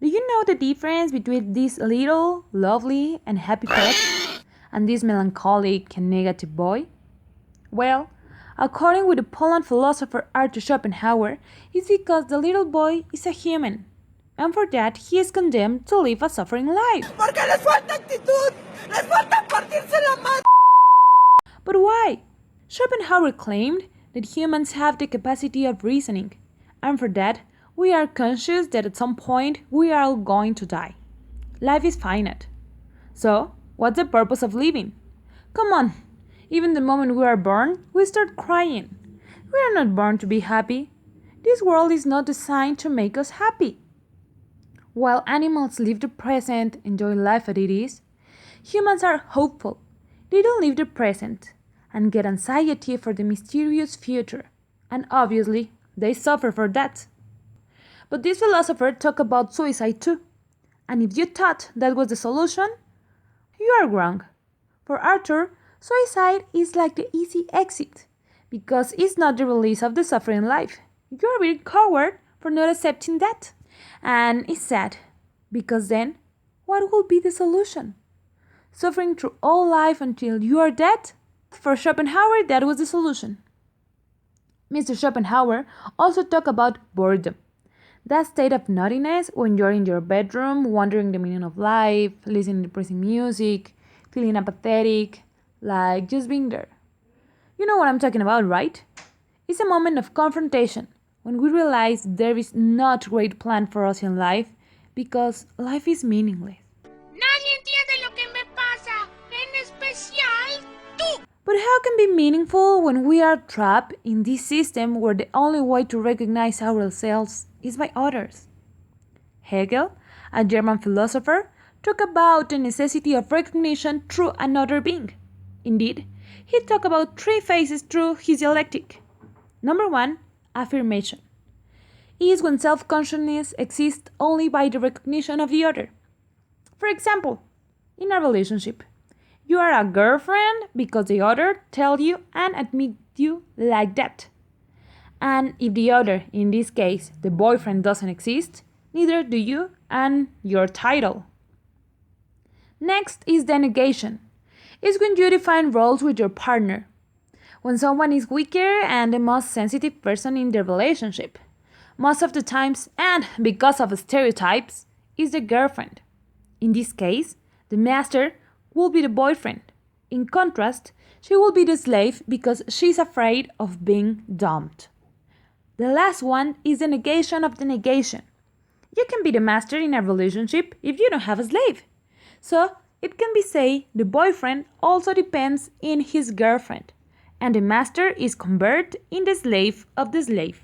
Do you know the difference between this little, lovely, and happy pet and this melancholic and negative boy? Well, according with the Poland philosopher Arthur Schopenhauer, it's because the little boy is a human, and for that he is condemned to live a suffering life. Porque les falta actitud, les falta partirse la madre. But why? Schopenhauer claimed that humans have the capacity of reasoning, and for that we are conscious that at some point we are all going to die. Life is finite. So, what's the purpose of living? Come on, even the moment we are born, we start crying. We are not born to be happy. This world is not designed to make us happy. While animals live the present, enjoy life as it is, humans are hopeful. They don't live the present and get anxiety for the mysterious future, and obviously, they suffer for that. But this philosopher talked about suicide too, and if you thought that was the solution, you are wrong. For Arthur, suicide is like the easy exit, because it's not the release of the suffering life. You are being coward for not accepting that. And it's sad, because then, what will be the solution? Suffering through all life until you are dead? For Schopenhauer, that was the solution. Mr. Schopenhauer also talked about boredom. That state of nothingness when you're in your bedroom, wondering the meaning of life, listening to depressing music, feeling apathetic, like just being there. You know what I'm talking about, right? It's a moment of confrontation when we realize there is not great plan for us in life because life is meaningless. Nadie entiende lo que me pasa, en especial tú. But how can be meaningful when we are trapped in this system where the only way to recognize ourselves is by others? Hegel, a German philosopher, talked about the necessity of recognition through another being. Indeed, he talked about three phases through his dialectic. Number one, affirmation, is when self-consciousness exists only by the recognition of the other. For example, in a relationship, you are a girlfriend because the other tells you and admits you like that. And if the other, in this case, the boyfriend doesn't exist, neither do you and your title. Next is the negation. It's when you define roles with your partner. When someone is weaker and the most sensitive person in the relationship. Most of the times, and because of stereotypes, is the girlfriend. In this case, the master will be the boyfriend. In contrast, she will be the slave because she's afraid of being dumped. The last one is the negation of the negation. You can be the master in a relationship if you don't have a slave. So, it can be say the boyfriend also depends in his girlfriend, and the master is converted in the slave of the slave.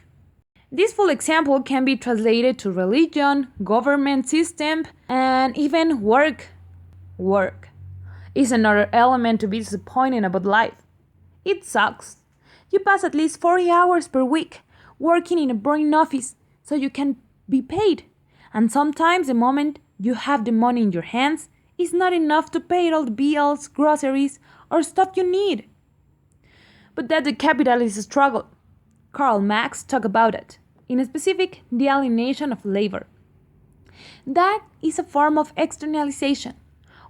This full example can be translated to religion, government system, and even work. Work is another element to be disappointed about life. It sucks. You pass at least 40 hours per week working in a boring office so you can be paid. And sometimes the moment you have the money in your hands is not enough to pay all the bills, groceries, or stuff you need. But that's the capitalist struggle. Karl Marx talked about it. In specific, the alienation of labor. That is a form of externalization.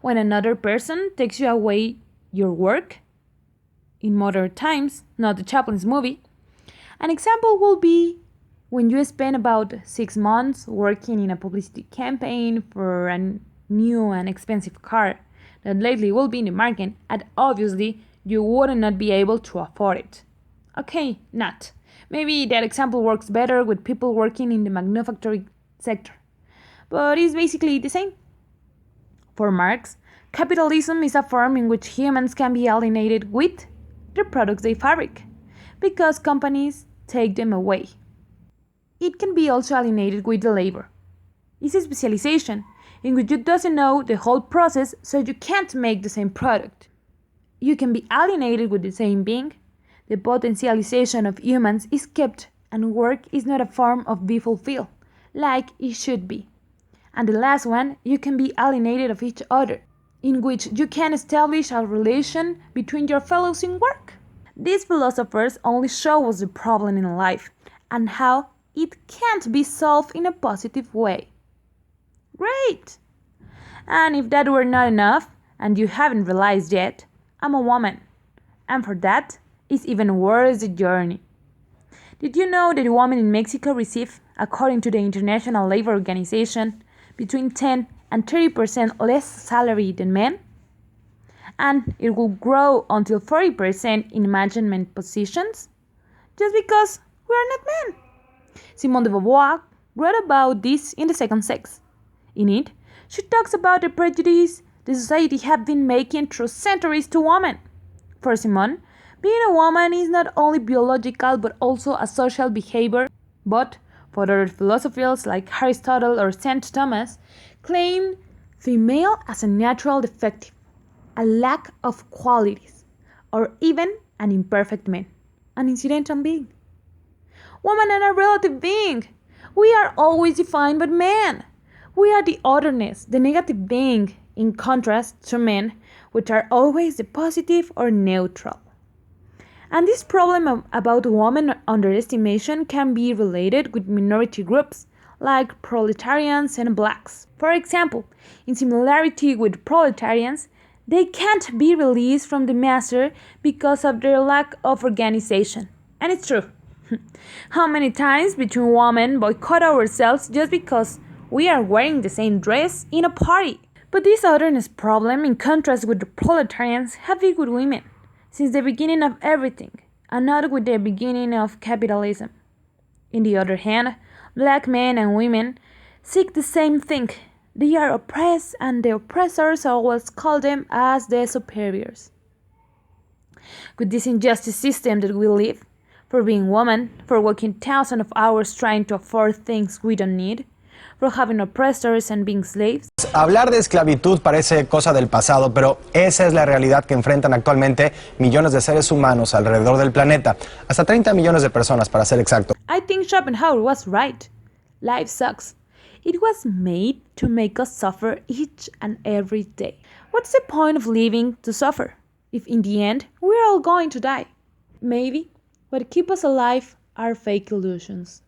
When another person takes you away your work, in modern times, not the Chaplin's movie, an example will be when you spend about 6 months working in a publicity campaign for a new and expensive car that lately will be in the market, and obviously you would not be able to afford it. Okay, not. Maybe that example works better with people working in the manufacturing sector, but it's basically the same. For Marx, capitalism is a form in which humans can be alienated with the products they fabric, because companies take them away. It can be also alienated with the labor. It's a specialization in which you doesn't know the whole process, so you can't make the same product. You can be alienated with the same being. The potentialization of humans is kept, and work is not a form of be fulfilled, like it should be. And the last one, you can be alienated of each other, in which you can establish a relation between your fellows in work. These philosophers only show us the problem in life and how it can't be solved in a positive way. Great! And if that were not enough, and you haven't realized yet, I'm a woman. And for that, it's even worse the journey. Did you know that women in Mexico receive, according to the International Labor Organization, between 10 and 30% less salary than men? And it will grow until 40% in management positions? Just because we are not men. Simone de Beauvoir wrote about this in The Second Sex. In it, she talks about the prejudice the society have been making through centuries to women. For Simone, being a woman is not only biological but also a social behavior, but for other philosophers like Aristotle or St. Thomas, claim female as a natural defective, a lack of qualities, or even an imperfect man, an incidental being. Women are a relative being. We are always defined by men. We are the otherness, the negative being, in contrast to men, which are always the positive or neutral. And this problem about women underestimation can be related with minority groups like proletarians and blacks. For example, in similarity with proletarians, they can't be released from the master because of their lack of organization. And it's true. How many times between women boycott ourselves just because we are wearing the same dress in a party? But this otherness problem, in contrast with the proletarians, have been with women since the beginning of everything, and not with the beginning of capitalism. On the other hand, black men and women seek the same thing. They are oppressed, and the oppressors always call them as the superiors. With this injustice system that we live, for being women, for working thousands of hours trying to afford things we don't need, for having oppressors and being slaves. Hablar de esclavitud parece cosa del pasado, pero esa es la realidad que enfrentan actualmente millones de seres humanos alrededor del planeta. Hasta 30 millones de personas, para ser exacto. I think Schopenhauer was right. Life sucks. It was made to make us suffer each and every day. What's the point of living to suffer, if in the end we're all going to die? Maybe what keeps us alive are fake illusions.